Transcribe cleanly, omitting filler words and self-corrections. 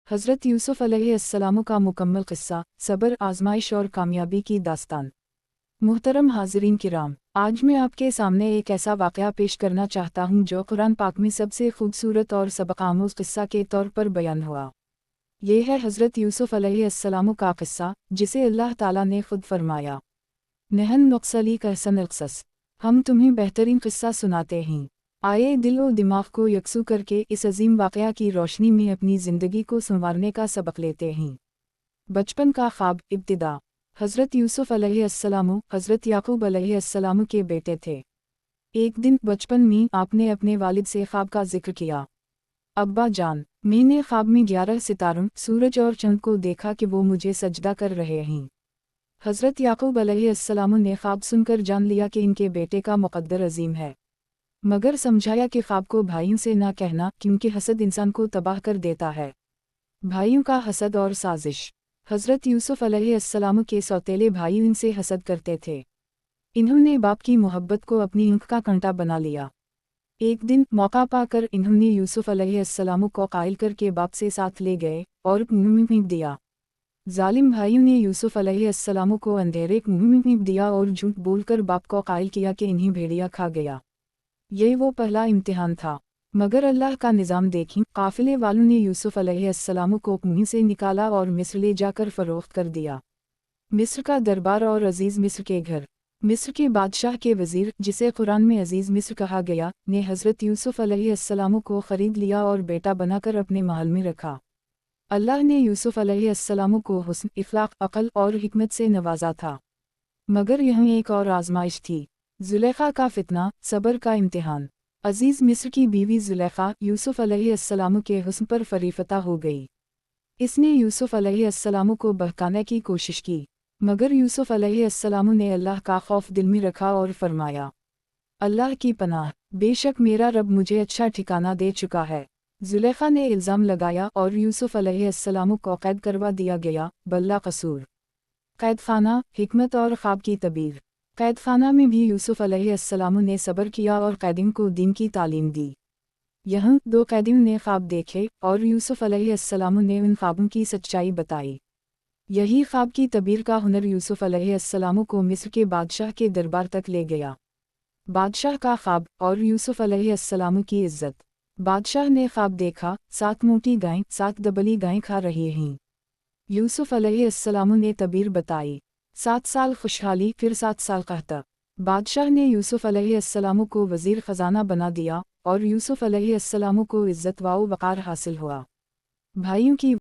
हज़रत यूसुफ़ अलैहिस्सलाम का मुकम्मल क़िस्सा, सब्र, आज़माइश और कामयाबी की दास्तान। मुहतरम हाज़रीन किराम, आज मैं आपके सामने एक ऐसा वाक़या पेश करना चाहता हूँ जो कुरान पाक में सबसे खूबसूरत और सबक़ामूज़ क़िस्सा के तौर पर बयान हुआ। ये है हज़रत यूसुफ़ अलैहिस्सलाम का क़िस्सा, जिसे अल्लाह ताला ने ख़ुद फ़रमाया, नहन नुक़्सलीक अहसनल क़सस, हम तुम्हें बेहतरीन क़िस्सा सुनाते हैं। आइए दिल और दिमाग को यकसू करके इस अजीम वाक़या की रोशनी में अपनी ज़िंदगी को संवारने का सबक लेते हैं। बचपन का ख्वाब। इब्तिदा। हज़रत यूसुफ़ अलैहिस्सलाम हज़रत याक़ूब अलैहिस्सलाम के बेटे थे। एक दिन बचपन में आपने अपने वालिद से ख्वाब का जिक्र किया। अब्बा जान, मैंने ख्वाब में 11 सितारों, सूरज और चंद को देखा कि वो मुझे सजदा कर रहे हैं। हज़रत याक़ूब अलैहिस्सलाम ने ख्वाब सुनकर जान लिया कि इनके बेटे का मुक़द्दर अजीम है, मगर समझाया कि ख्वाब को भाइयों से ना कहना, क्योंकि हसद इंसान को तबाह कर देता है। भाइयों का हसद और साजिश। हज़रत यूसुफ़ अलैहिस्सलाम के सौतेले भाई इनसे हसद करते थे। इन्होंने बाप की मोहब्बत को अपनी आँख का कांटा बना लिया। एक दिन मौका पाकर इन्होंने यूसुफ़ अलैहिस्सलाम को कायल करके बाप से साथ ले गए और मुँह में फेंक दिया। जालिम भाइयों ने यूसुफ़ अलैहिस्सलाम को अंधेरे मुँह में फेंक दिया और झूठ बोलकर बाप को कायल किया कि इन्हें भेड़िया खा गया। ये वो पहला इम्तिहान था, मगर अल्लाह का निज़ाम देखें। काफ़िले वालों ने यूसुफ़ अलैहिस्सलाम को मुँह से निकाला और मिस्र ले जाकर फ़रोख्त कर दिया। मिस्र का दरबार और अजीज़ मिस्र के घर। मिस्र के बादशाह के वज़ीर, जिसे कुरान में अजीज़ मिस्र कहा गया, ने हज़रत यूसुफ़ अलैहिस्सलाम को ख़रीद लिया और बेटा बनाकर अपने महल में रखा। अल्लाह ने यूसुफ़ अलैहिस्सलाम को हुस्न, इख़लाक़, अक़ल और हिकमत से नवाजा था। मगर यहाँ एक और आज़माइश थी, ज़ुलेख़ा का फ़ितना, सब्र का इम्तिहान। अजीज़ मिस्र की बीवी ज़ुलेख़ा यूसुफ़ अलैहिस्सलाम के हुस्न पर फ़रीफ़ता हो गई। इसने यूसुफ़ अलैहिस्सलाम को बहकाने की कोशिश की, मगर यूसुफ़ अलैहिस्सलाम ने अल्लाह का खौफ दिल में रखा और फरमाया, अल्लाह की पनाह, बेशक मेरा रब मुझे अच्छा ठिकाना दे चुका है। ज़ुलेख़ा ने इल्ज़ाम लगाया और यूसुफ़ अलैहिस्सलाम को कैद करवा दिया गया। बल्ला कसूर। कैदखाना, हिकमत और ख्वाब की तबीर। कैदखाना में भी यूसुफ़ अलैहिस्सलाम ने सब्र किया और कैदियों को दीन की तालीम दी। यहाँ 2 कैदियों ने ख्वाब देखे और यूसुफ़ अलैहिस्सलाम ने उन ख्वाबों की सच्चाई बताई। यही ख्वाब की तबीर का हुनर यूसुफ़ अलैहिस्सलाम को मिस्र के बादशाह के दरबार तक ले गया। बादशाह का ख्वाब और यूसुफ़ अलैहिस्सलाम की इज़्ज़त। बादशाह ने ख्वाब देखा, 7 मोटी गायें 7 दबली गायें खा रही हैं। यूसुफ़ अलैहिस्सलाम ने तबीर बताई, 7 साल खुशहाली, फिर 7 साल कहता। बादशाह ने यूसुफ़ अलैहिस्सलाम को वज़ीर ख़ज़ाना बना दिया और यूसुफ़ अलैहिस्सलाम को इज़्ज़त व वक़ार हासिल हुआ। भाइयों की